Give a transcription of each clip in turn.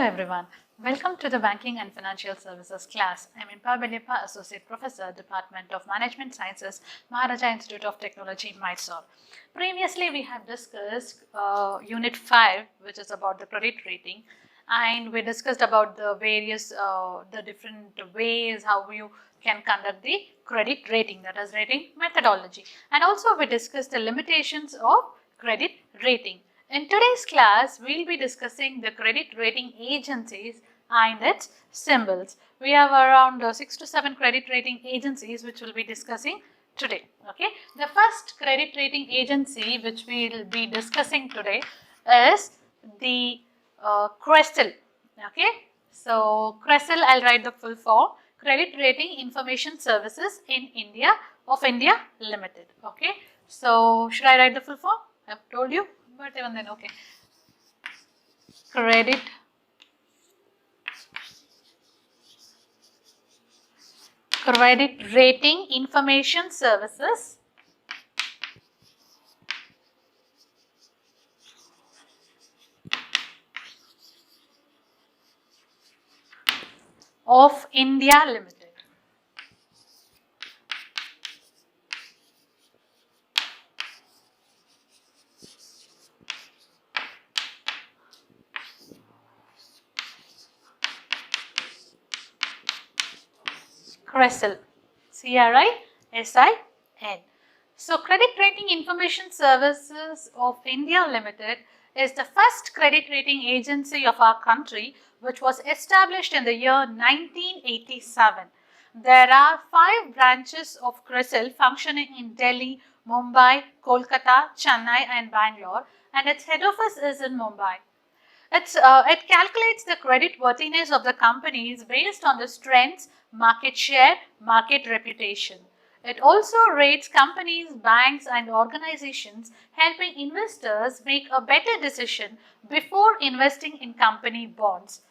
everyone. Welcome to the Banking and Financial Services class. I'm Impa Belipa, Associate Professor, Department of Management Sciences, Maharaja Institute of Technology, Mysore. Previously, we have discussed Unit 5, which is about the credit rating, and we discussed about the various, the different ways how you can conduct the credit rating, that is rating methodology. And also we discussed the limitations of credit rating. In today's class, we'll be discussing the credit rating agencies and its symbols. We have around 6 to 7 credit rating agencies which we'll be discussing today. Okay, the first credit rating agency which we'll be discussing today is the CRISIL. Okay, so CRISIL, I'll write the full form: Credit Rating Information Services in India of India Limited. Okay, so should I write the full form? I've told you, but even then, okay. Credit Rating Information Services of India Limited. CRISIL, C-R-I-S-I-N. So, Credit Rating Information Services of India Limited is the first credit rating agency of our country, which was established in the year 1987. There are 5 branches of CRISIL functioning in Delhi, Mumbai, Kolkata, Chennai and Bangalore, and its head office is in Mumbai. It calculates the credit worthiness of the companies based on the strengths, market share, market reputation. It also rates companies, banks and organizations, helping investors make a better decision before investing in company bonds.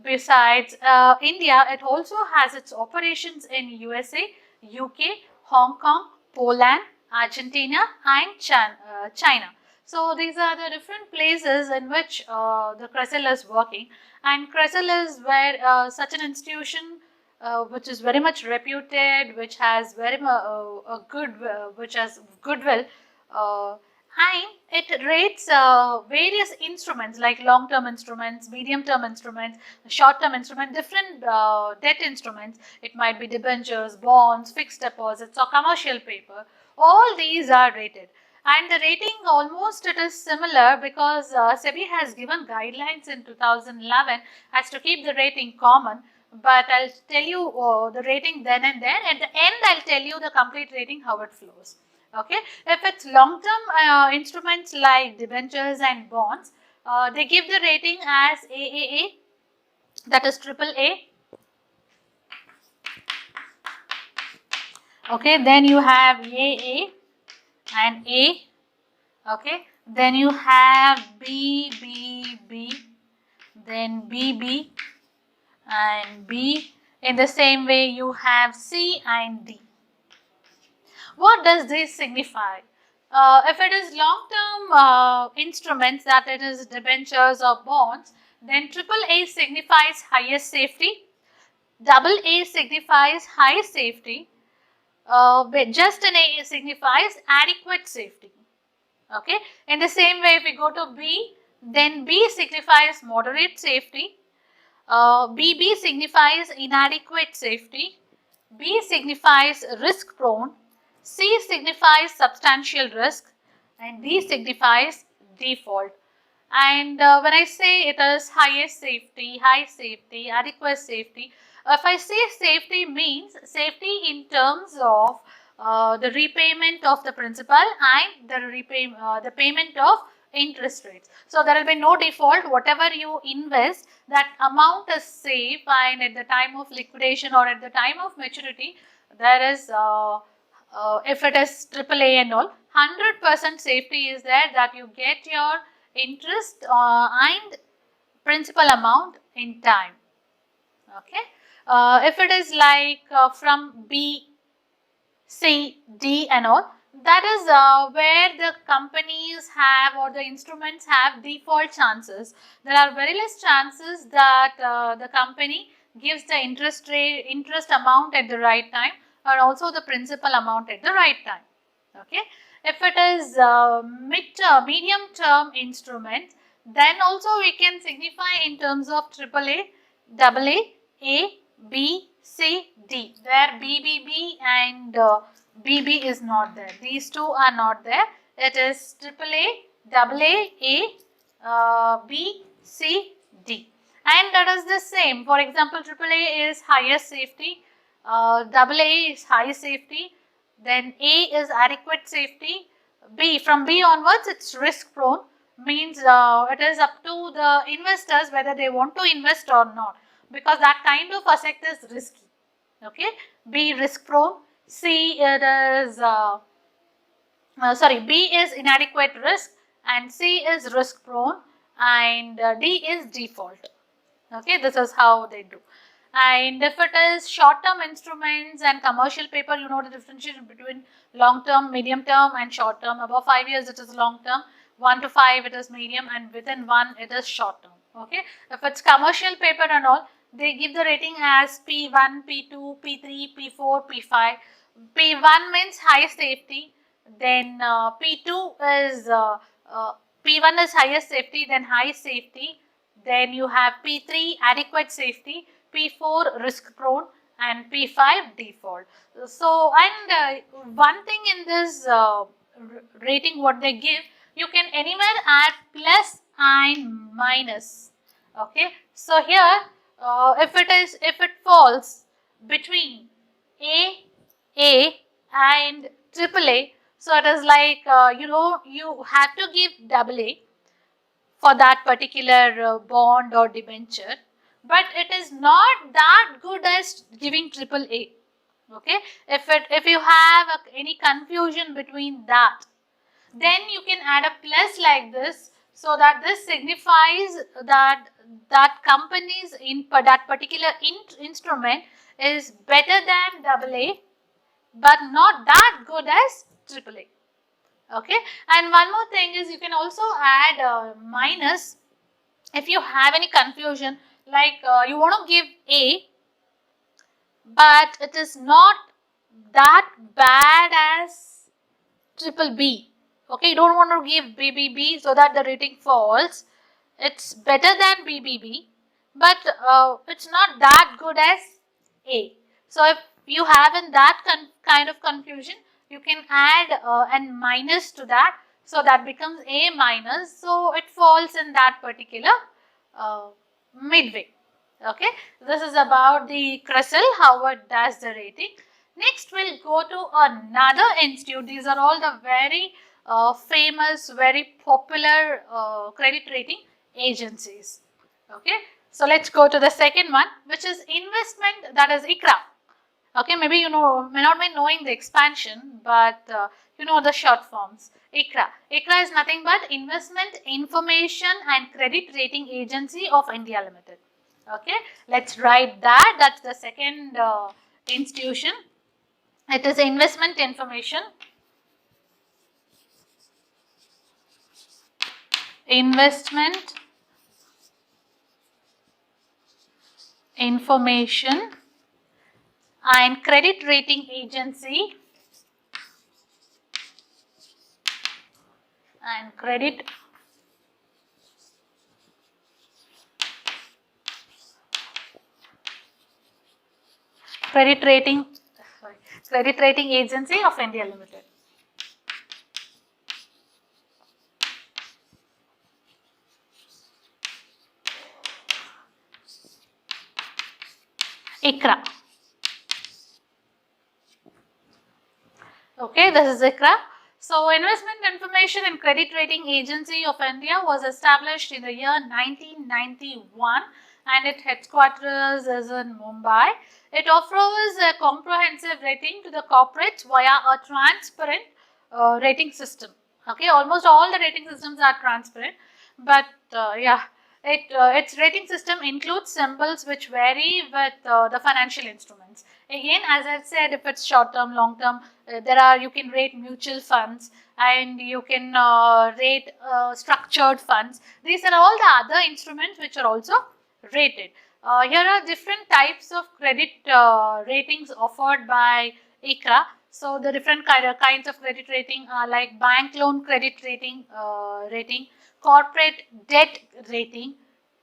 Besides India, it also has its operations in USA, UK, Hong Kong, Poland, Argentina and China. So these are the different places in which the CRISIL is working, and CRISIL is where such an institution which is very much reputed, which has which has goodwill, and it rates various instruments like long-term instruments, medium-term instruments, short-term instruments, different debt instruments. It might be debentures, bonds, fixed deposits or commercial paper. All these are rated. And the rating almost it is similar because SEBI has given guidelines in 2011 as to keep the rating common. But I'll tell you the rating then and there. At the end, I'll tell you the complete rating, how it flows. Okay. If it's long-term instruments like debentures and bonds, they give the rating as AAA, that is AAA. Okay. Then you have AA and A. Okay. Then you have BBB, then BB and B. In the same way, you have C and D. What does this signify? If it is long-term instruments, that it is debentures or bonds, then AAA signifies highest safety, AA signifies high safety, just an A signifies adequate safety. Okay. In the same way, if we go to B, then B signifies moderate safety, BB signifies inadequate safety, B signifies risk prone, C signifies substantial risk, and D signifies default. And when I say it is highest safety, high safety, adequate safety, if I say safety means safety in terms of the repayment of the principal and the payment of interest rates. So there will be no default. Whatever you invest, that amount is safe, and at the time of liquidation or at the time of maturity, there is if it is AAA and all, 100% safety is there that you get your interest and principal amount in time. Okay. If it is like from B, C, D and all, that is where the companies have or the instruments have default chances. There are very less chances that the company gives the interest amount at the right time, or also the principal amount at the right time. Okay. If it is medium term instrument, then also we can signify in terms of AAA, AA, A, B, C, D, where BBB and BB is not there. These two are not there. It is AAA, AA, B, C, D. And that is the same. For example, AAA is highest safety, AA is high safety, then A is adequate safety, B, from B onwards it's risk prone, means it is up to the investors whether they want to invest or not, because that kind of asset is risky. Okay, B risk prone, C it is B is inadequate risk, and C is risk prone, and D is default. Okay, this is how they do. And if it is short term instruments and commercial paper, you know the differentiation between long term, medium term and short term. Above 5 years it is long term, 1 to 5 it is medium, and within 1 it is short term. Okay, if it's commercial paper and all, they give the rating as P1, P2, P3, P4, P5. P1 means high safety, then P2 is P1 is highest safety, then high safety, then you have P3 adequate safety, P4 risk prone, and P5 default. So, and one thing in this rating what they give, you can anywhere add plus and minus. Okay, so here if it falls between A and AAA, so it is like you have to give AA for that particular bond or debenture, but it is not that good as giving AAA. Okay, if you have any confusion between that, then you can add a plus like this, so that this signifies that companies in that particular instrument is better than AA, but not that good as AAA. Okay, and one more thing is you can also add minus if you have any confusion, like you want to give A, but it is not that bad as triple B. Okay, you don't want to give BBB so that the rating falls. It's better than BBB, but it's not that good as A. So if you have in that kind of confusion, you can add an minus to that, so that becomes A minus, so it falls in that particular midway. Okay, this is about the CRISIL, how it does the rating. Next, we'll go to another institute. These are all the very famous, very popular credit rating agencies. Okay, so let's go to the second one, which is investment, that is ICRA. Okay, maybe you know, may not be knowing the expansion, but you know the short forms. ICRA. ICRA is nothing but Investment Information and Credit Rating Agency of India Limited. Okay, let's write that. That's the second institution. It is Investment Information Information and Credit Rating Agency and Credit Rating Agency of India Limited. ICRA. Okay, this is ICRA. So, Investment Information and Credit Rating Agency of India was established in the year 1991, and its headquarters is in Mumbai. It offers a comprehensive rating to the corporates via a transparent rating system. Okay, almost all the rating systems are transparent, but its rating system includes symbols which vary with the financial instruments. Again, as I said, if it's short term, long term, you can rate mutual funds, and you can rate structured funds. These are all the other instruments which are also rated. Here are different types of credit ratings offered by ICRA. So the different kinds of credit rating are like bank loan credit rating, corporate debt rating,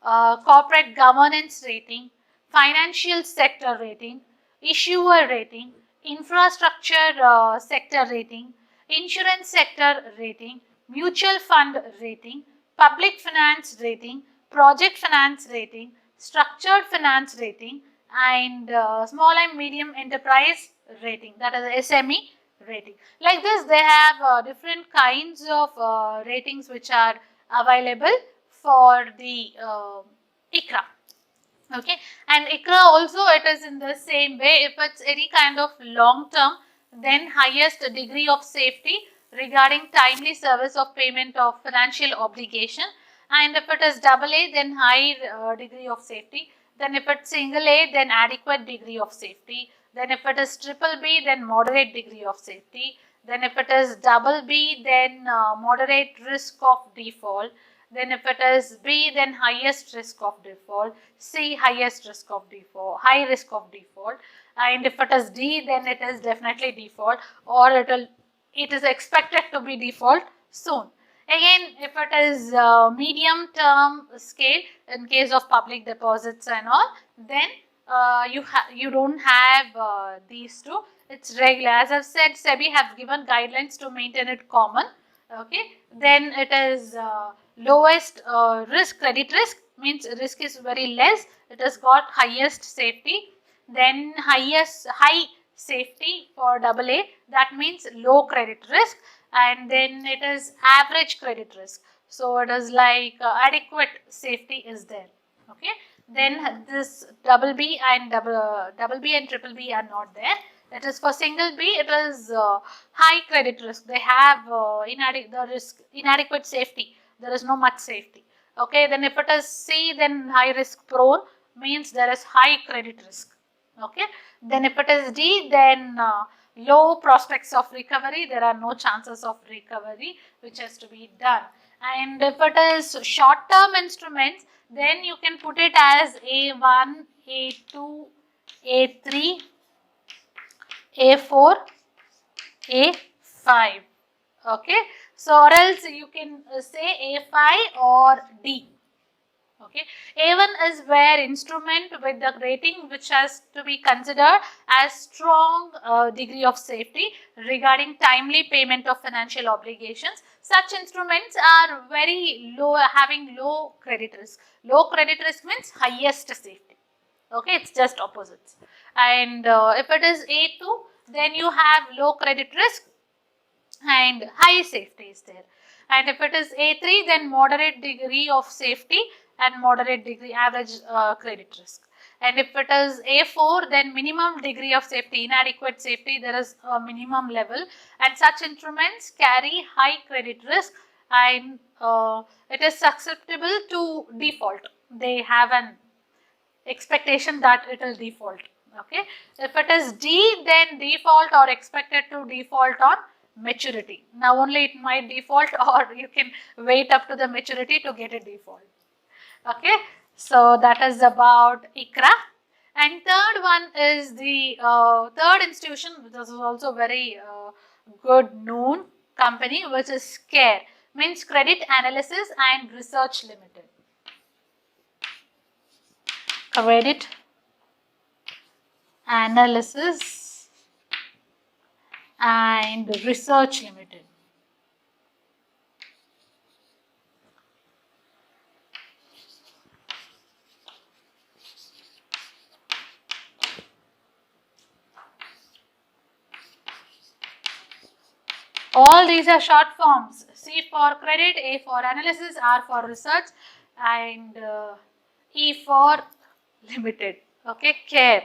corporate governance rating, financial sector rating, issuer rating, infrastructure sector rating, insurance sector rating, mutual fund rating, public finance rating, project finance rating, structured finance rating, and small and medium enterprise rating, that is SME rating. Like this, they have different kinds of ratings which are available for the ICRA. Okay, and ICRA also, it is in the same way. If it's any kind of long term, then highest degree of safety regarding timely service of payment of financial obligation, and if it is double A, then high degree of safety. Then if it's single A, then adequate degree of safety. Then if it is triple B, then moderate degree of safety. Then if it is double B, then moderate risk of default. Then if it is B, then highest risk of default. C, highest risk of default, high risk of default. And if it is D, then it is definitely default, or it is expected to be default soon. Again, if it is medium term scale, in case of public deposits and all, then you don't have these two. It's regular. As I've said, SEBI have given guidelines to maintain it common. Okay, then it is lowest credit risk, means risk is very less. It has got highest safety. Then high safety for double A, that means low credit risk. And then it is average credit risk, so it is like adequate safety is there. Okay, then this double B and triple B are not there. That is for single B, it is high credit risk. They have inadequate safety. There is no much safety. Okay, then if it is C, then high risk prone, means there is high credit risk. Okay, then if it is D, then low prospects of recovery. There are no chances of recovery which has to be done. And if it is short term instruments, then you can put it as A1, A2, A3, A4, A5. Okay, so or else you can say A5 or D. Okay, A1 is where instrument with the rating which has to be considered as strong degree of safety regarding timely payment of financial obligations. Such instruments are very low, having low credit risk. Low credit risk means highest safety. Okay, it's just opposites. And if it is A2, then you have low credit risk and high safety is there. And if it is A3, then moderate degree of safety and moderate degree average credit risk. And if it is A4, then minimum degree of safety, inadequate safety, there is a minimum level, and such instruments carry high credit risk, and it is susceptible to default. They have an expectation that it will default. Okay, if it is D, then default or expected to default on maturity. Now only it might default, or you can wait up to the maturity to get a default. Okay, so that is about ICRA. And third one is the third institution, which is also very good known company, which is CARE, means Credit Analysis and Research Limited. Credit Analysis and Research Limited. All these are short forms. C for credit, A for analysis, R for research, and E for limited. Okay, CARE.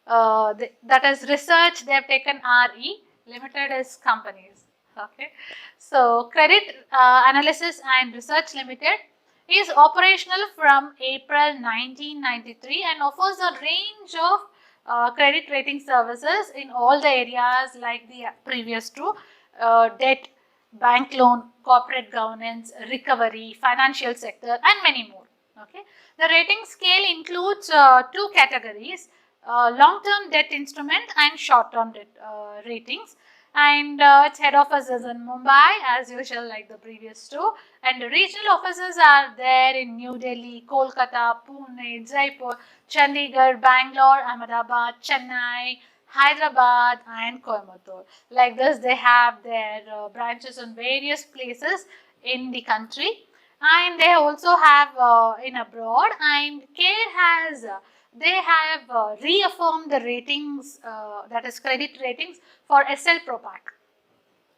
That is research, they have taken RE, limited is companies. Okay, so Credit Analysis and Research Limited is operational from April 1993 and offers a range of credit rating services in all the areas like the previous two, debt, bank loan, corporate governance, recovery, financial sector, and many more. Okay, the rating scale includes two categories: long-term debt instrument and short-term debt ratings. And its head office is in Mumbai, as usual, like the previous two. And the regional offices are there in New Delhi, Kolkata, Pune, Jaipur, Chandigarh, Bangalore, Ahmedabad, Chennai, Hyderabad, and Coimbatore. Like this, they have their branches in various places in the country, and they also have in abroad. And CARE has they have reaffirmed the ratings, that is credit ratings for SL Propack.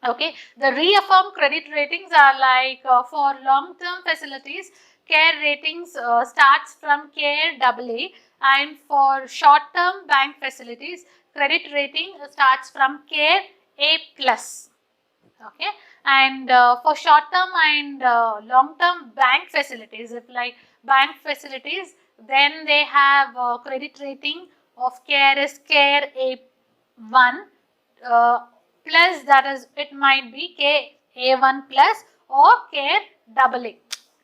Okay, the reaffirmed credit ratings are like for long-term facilities, CARE ratings starts from CARE AA, and for short-term bank facilities, credit rating starts from CARE A+. Okay, and for short-term and long-term bank facilities, if like bank facilities, then they have credit rating of CARE is CARE A1 plus, that is, it might be A1 plus or CARE AA.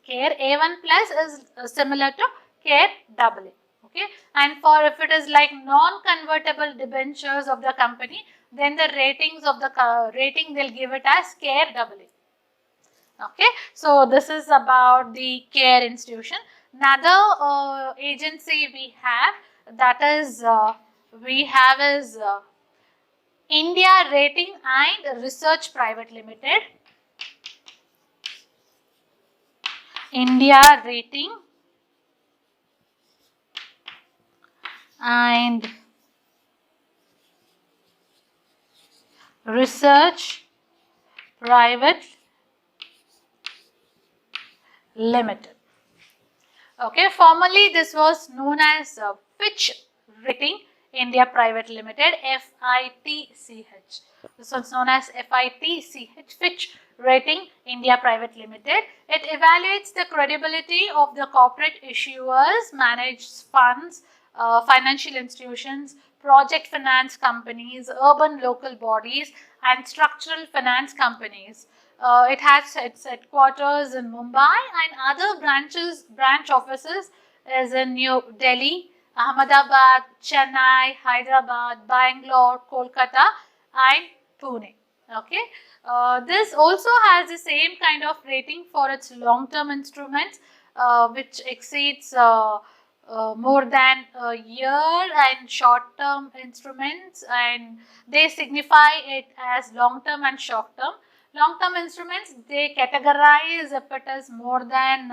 CARE A1 plus is similar to CARE AA. Okay, and for if it is like non-convertible debentures of the company, then the ratings of the rating they'll give it as CARE AA. Okay, so this is about the CARE institution. Another agency we have, that is India Rating and Research Private Limited. India Rating and Research Private Limited. Okay, formerly this was known as Fitch Rating India Private Limited, FITCH. This was known as FITCH, Fitch Rating India Private Limited. It evaluates the credibility of the corporate issuers, managed funds, financial institutions, project finance companies, urban local bodies, and structural finance companies. It has its headquarters in Mumbai, and other branch offices is in New Delhi, Ahmedabad, Chennai, Hyderabad, Bangalore, Kolkata, and Pune. Okay, this also has the same kind of rating for its long-term instruments, which exceeds more than a year, and short-term instruments, and they signify it as long-term and short-term. Long-term instruments, they categorize if it is more than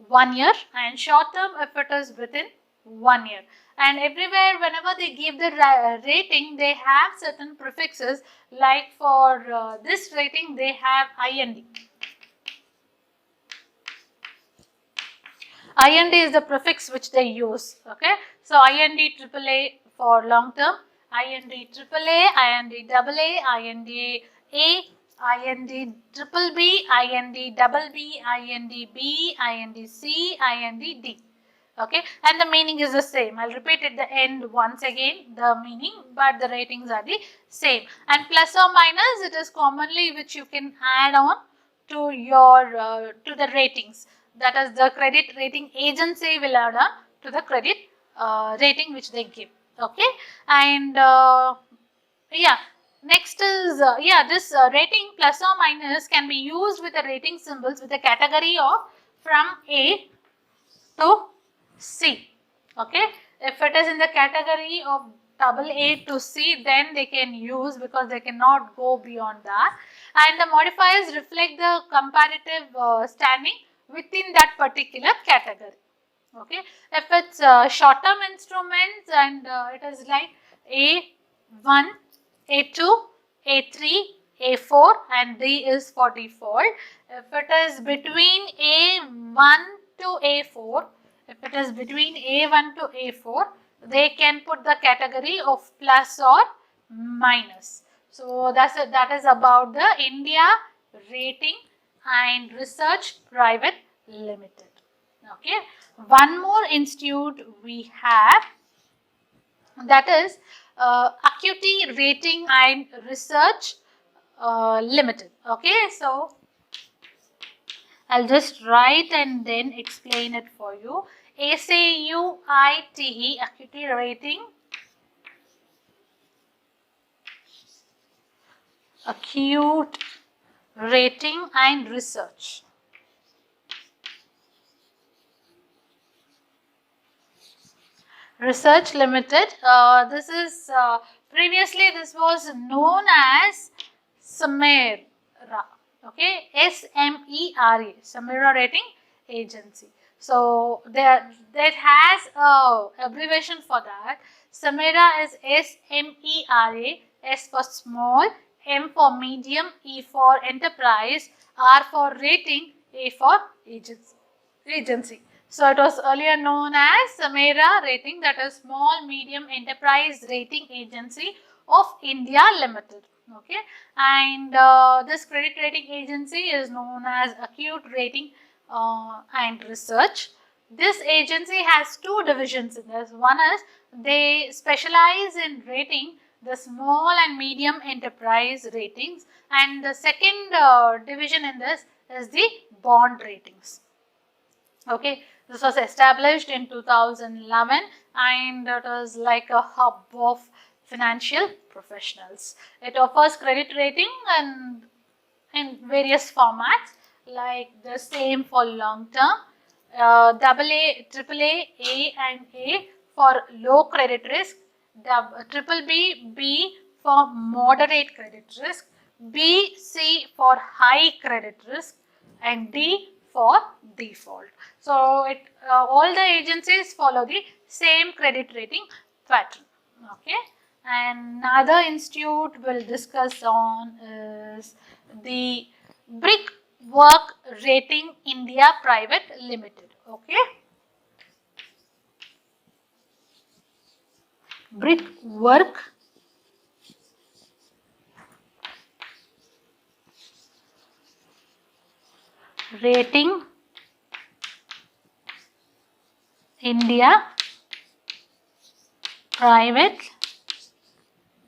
1 year, and short-term if it is within 1 year. And everywhere, whenever they give the rating, they have certain prefixes. Like for this rating, they have IND. IND is the prefix which they use. Okay, so IND AAA for long term, IND AAA, IND AA, IND A, IND triple B, IND double B, IND B, IND C, IND D. Okay, and the meaning is the same. I'll repeat at the end once again the meaning, but the ratings are the same. And plus or minus, it is commonly which you can add on to your to the ratings. That is, the credit rating agency will add on to the credit rating which they give. Okay, and yeah. Next is, this rating plus or minus can be used with the rating symbols with a category of from A to C. Okay, if it is in the category of AA to C, then they can use, because they cannot go beyond that. And the modifiers reflect the comparative standing within that particular category. Okay, if it's short-term instruments, and it is like A1, A2, A3, A4, and D is for default. If it is between A1 to A4, if it is between A1 to A4, they can put the category of plus or minus. So that is about the India Rating and Research Private Limited. Okay, one more institute we have, that is Acuity Rating and Research Limited. Okay, so I'll just write and then explain it for you. ACUITE, Acuity Rating, Acute Rating and Research. Research Limited. This is previously this was known as SMERA. Okay, SMERA, SMERA Rating Agency. So there that has a abbreviation for that. SMERA is SMERA. S for small, M for medium, E for enterprise, R for rating, A for agency. So it was earlier known as SMERA Rating, that is Small Medium Enterprise Rating Agency of India Limited. Okay, and this credit rating agency is known as Acute Rating and Research. This agency has two divisions in this. One is they specialize in rating the small and medium enterprise ratings, and the second division in this is the bond ratings. Okay, this was established in 2011 and it is like a hub of financial professionals. It offers credit rating and in various formats like the same for long term, AA, AAA, A and A for low credit risk, triple B, B for moderate credit risk, B, C for high credit risk, and D for default. So all the agencies follow the same credit rating pattern. Okay, and another institute we'll discuss on is the Brickwork Rating India Private Limited. Okay, Brickwork Rating India Private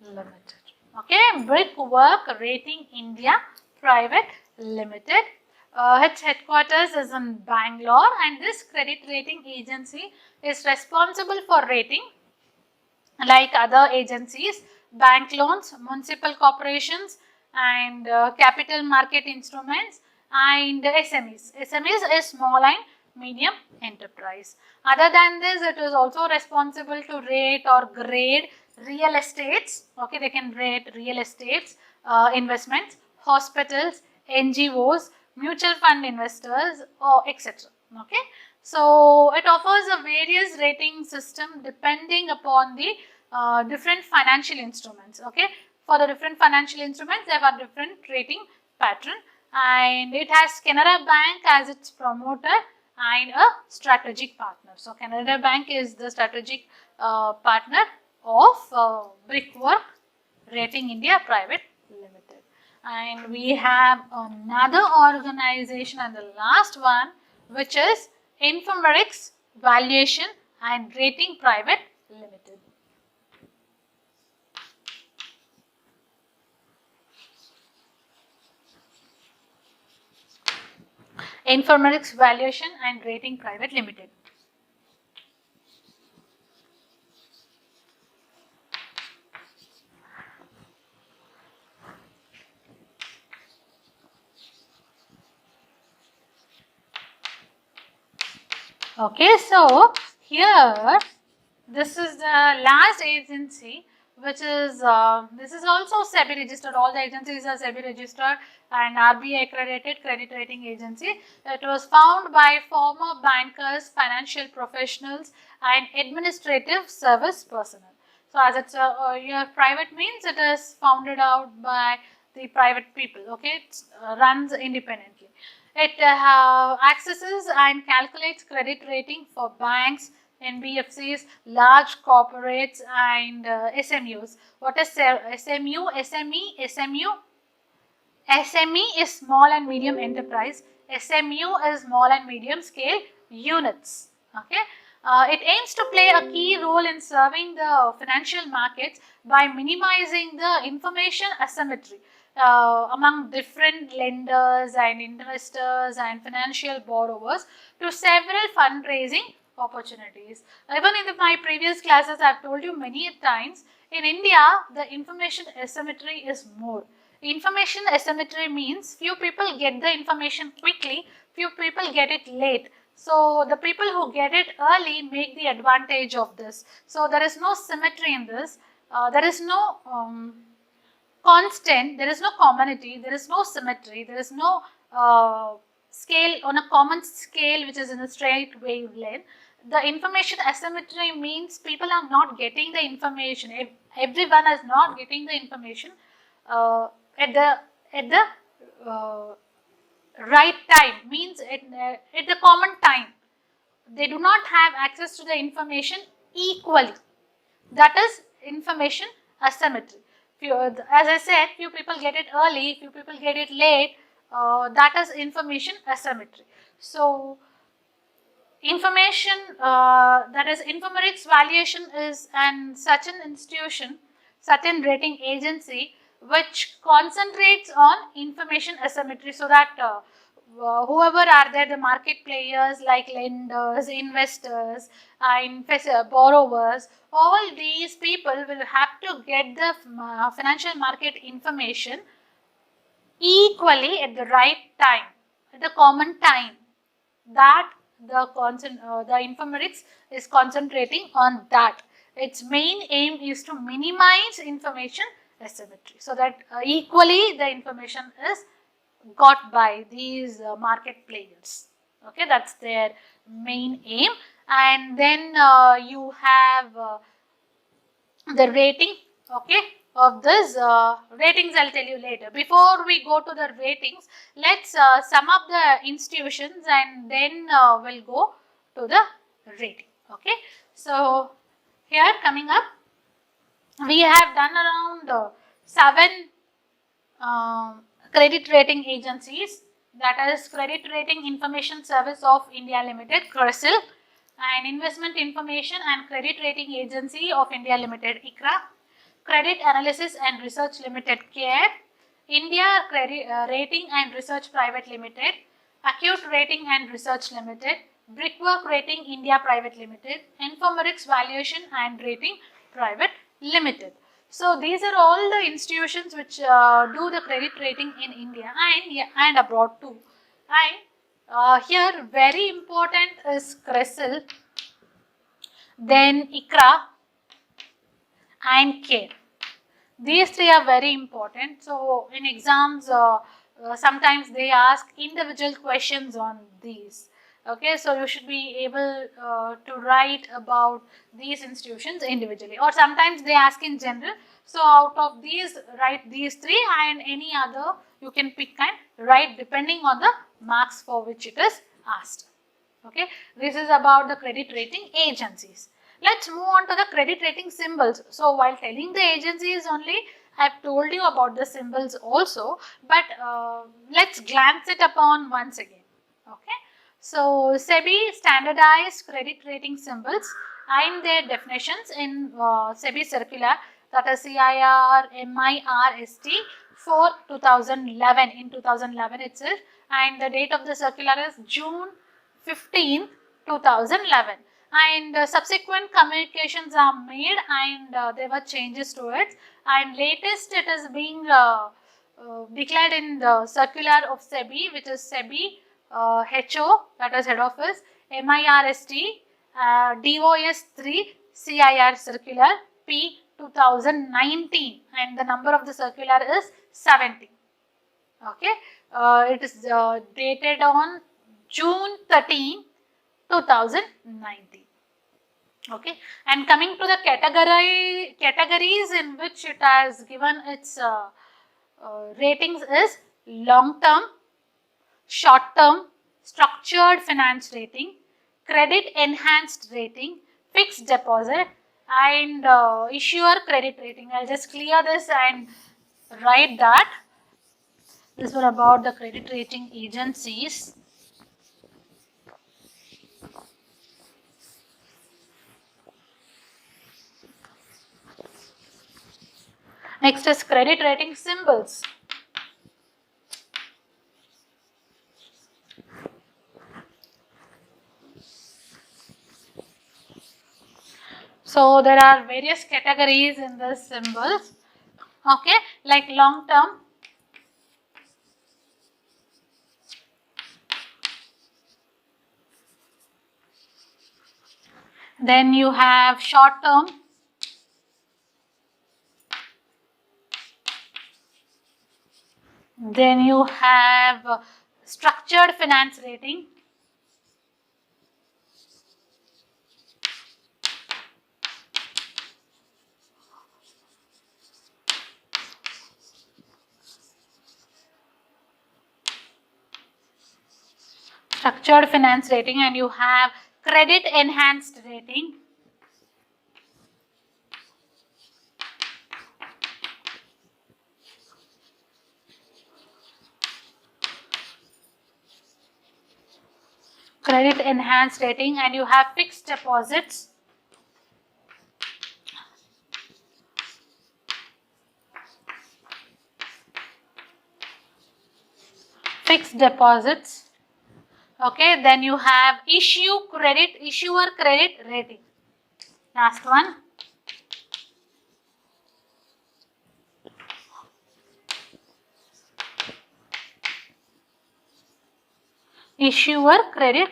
Limited. Okay, Brickwork Rating India Private Limited. Its headquarters is in Bangalore, and this credit rating agency is responsible for rating, like other agencies, bank loans, municipal corporations, and capital market instruments, and SMEs. SMEs is small and medium enterprise. Other than this, it is also responsible to rate or grade real estates. Okay, they can rate real estates, investments, hospitals, NGOs, mutual fund investors, or etc. Okay, so it offers a various rating system depending upon the different financial instruments. Okay, for the different financial instruments, they have a different rating pattern, and it has Canara Bank as its promoter and a strategic partner. So Canara Bank is the strategic partner of Brickwork Rating India Private Limited. And we have another organization, and the last one, which is Infomerics Valuation and Rating Private Limited. Infomerics Valuation and Rating Private Limited. Okay, so here this is the last agency, which is this is also SEBI registered. All the agencies are SEBI registered and RBI accredited credit rating agency. It was found by former bankers, financial professionals, and administrative service personnel. So as it's your private means, it is founded out by the private people. Okay, it runs independently. It accesses and calculates credit rating for banks, NBFCs, large corporates, and SMUs. What is SMU? SME is small and medium enterprise. SMU is small and medium scale units. Okay. It aims to play a key role in serving the financial markets by minimizing the information asymmetry among different lenders and investors and financial borrowers to several fundraising opportunities. Even in my previous classes, I have told you many times, in India, the information asymmetry is more. Information asymmetry means few people get the information quickly, few people get it late. So the people who get it early make the advantage of this. So there is no symmetry in this. There is no constant, there is no commonality, there is no symmetry, there is no scale on a common scale which is in a straight wavelength. The information asymmetry means people are not getting the information. If everyone is not getting the information at the right time, means at the common time. They do not have access to the information equally. That is information asymmetry. As I said, few people get it early, few people get it late. That is information asymmetry. So, information that is Infomerics valuation is such an institution, certain rating agency which concentrates on information asymmetry, so that whoever are there, the market players like lenders, investors, and borrowers, all these people will have to get the financial market information equally at the right time, at the common time. That the Infomerics is concentrating on that. Its main aim is to minimize information asymmetry, so that equally the information is got by these market players. Okay, that's their main aim. And then you have the rating, okay, of this ratings. I'll tell you later. Before we go to the ratings, let's sum up the institutions and then we'll go to the rating. Okay, so here coming up, we have done around 7 credit rating agencies, that is Credit Rating Information Service of India Limited, CRISIL, and Investment Information and Credit Rating Agency of India Limited, ICRA, Credit Analysis and Research Limited, CARE, India Credit Rating and Research Private Limited, Acute Rating and Research Limited, Brickwork Rating India Private Limited, Infomerics Valuation and Rating Private Limited. So these are all the institutions which do the credit rating in India and abroad too. And here very important is CRISIL, then ICRA and CARE. These three are very important. So in exams, sometimes they ask individual questions on these. Okay, so you should be able to write about these institutions individually, or sometimes they ask in general. So out of these, write these three, and any other you can pick and write depending on the marks for which it is asked. Okay, this is about the credit rating agencies. Let's move on to the credit rating symbols. So while telling the agencies only, I have told you about the symbols also, but let's glance it upon once again. Okay. So SEBI standardized credit rating symbols and their definitions in SEBI circular, that is CIR MIRST for 2011, in 2011 itself, and the date of the circular is June 15, 2011. And subsequent communications are made, and there were changes to it, and latest it is being declared in the circular of SEBI, which is SEBI HO, that is head office, MIRST DOS 3 CIR circular P 2019, and the number of the circular is 70. Okay, it is dated on June 13, 2019. Okay, and coming to the categories in which it has given its ratings is long term, short term, structured finance rating, credit enhanced rating, fixed deposit, and issuer credit rating. I'll just clear this and write that. This was about the credit rating agencies. Next is credit rating symbols. So there are various categories in the symbols. Okay, like long term, then you have short term, then you have structured finance rating, and you have credit enhanced rating. Credit enhanced rating, and you have fixed deposits. Fixed deposits. Okay, then you have issuer credit rating. Last one. Issuer credit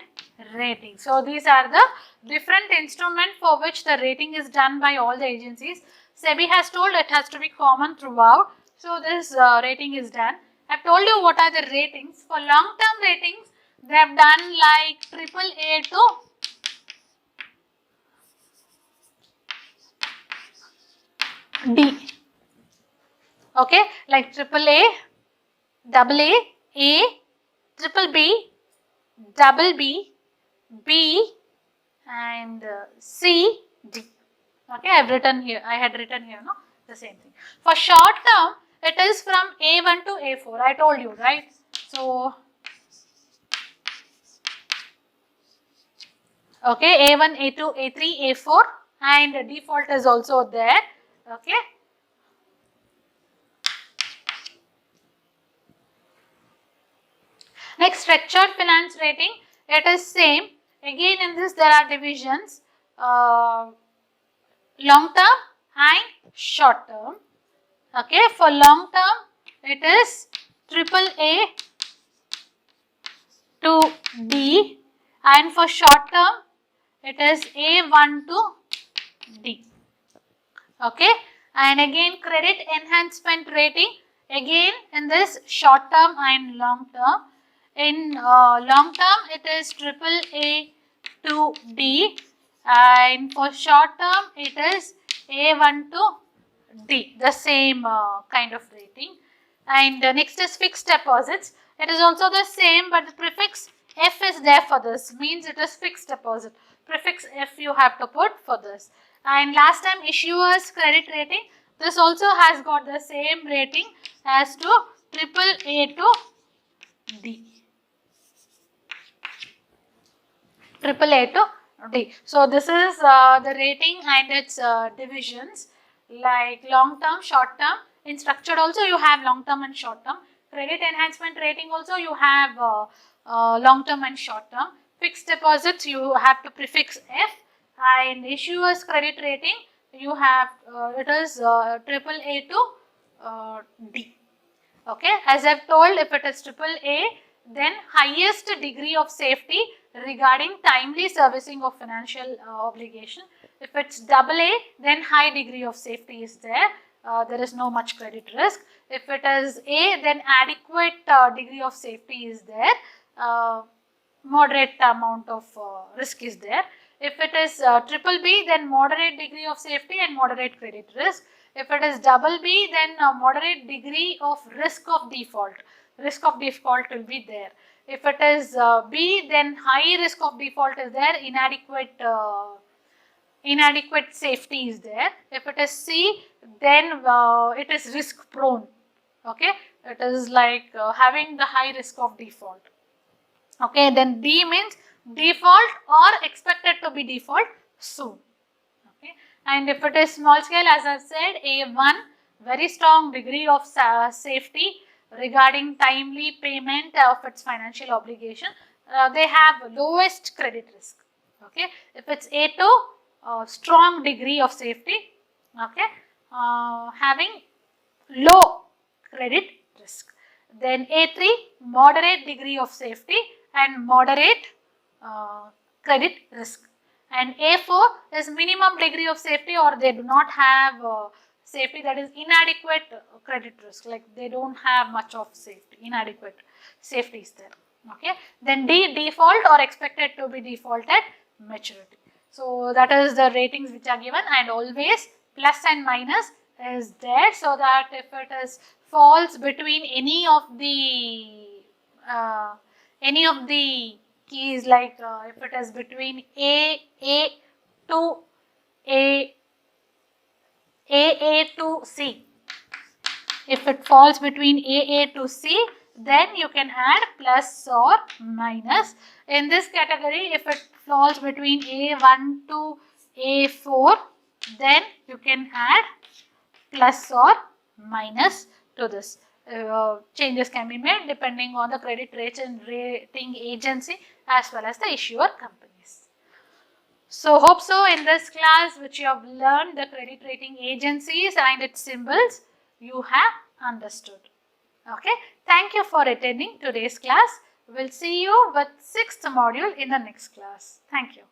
rating. So these are the different instruments for which the rating is done by all the agencies. SEBI has told it has to be common throughout. So this rating is done. I've told you what are the ratings. For long-term ratings, they have done like AAA to D. Okay, like AAA, AA, A, triple B, double B, B, and C, D. Okay, I have written here. I had written here, no, the same thing. For short term, it is from A1 to A4. I told you, right? So, okay, A1, A2, A3, A4, and default is also there. Okay. Next, structured finance rating. It is same. Again, in this there are divisions. Long term and short term. Okay, for long term it is AAA to D, and for short term it is A1 to D. Okay, and again credit enhancement rating, again in this short term and long term. In long term it is AAA to D, and for short term it is A1 to D, the same kind of rating. And next is fixed deposits. It is also the same, but the prefix F is there for this, means it is fixed deposit. Prefix F you have to put for this. And last time issuers credit rating, this also has got the same rating as to AAA to D. AAA to D. So this is the rating and its divisions, like long term, short term. In structured also you have long term and short term. Credit enhancement rating also you have long term and short term. Fixed deposits you have to prefix F, and issuers credit rating you have it is AAA to D. Okay, as I have told, if it is AAA, then highest degree of safety regarding timely servicing of financial obligation. If it's AA, then high degree of safety is there. There is no much credit risk. If it is A, then adequate degree of safety is there. Moderate amount of risk is there. If it is triple B, then moderate degree of safety and moderate credit risk. If it is double B, then moderate degree of risk of default. Risk of default will be there. If it is B, then high risk of default is there. Inadequate safety is there. If it is C, then it is risk prone. Okay, it is like having the high risk of default. Okay, then D means default or expected to be default soon. Okay, and if it is small scale, as I said, A1 very strong degree of safety regarding timely payment of its financial obligation. They have lowest credit risk. Okay, if it's A2, strong degree of safety. Okay, having low credit risk. Then A3, moderate degree of safety and moderate credit risk. And A4 is minimum degree of safety, or they do not have safety, that is inadequate credit risk, like they don't have much of safety, inadequate safety is there. Okay. Then D, default or expected to be default at maturity. So that is the ratings which are given, and always plus and minus is there, so that if it is falls between any of the keys, like if it is between A to AA to C, if it falls between AA to C, then you can add plus or minus. In this category, if it falls between A1 to A4, then you can add plus or minus to this. Changes can be made depending on the credit rating agency as well as the issuer companies. So, hope so in this class which you have learned the credit rating agencies and its symbols, you have understood. Okay. Thank you for attending today's class. We will see you with 6th module in the next class. Thank you.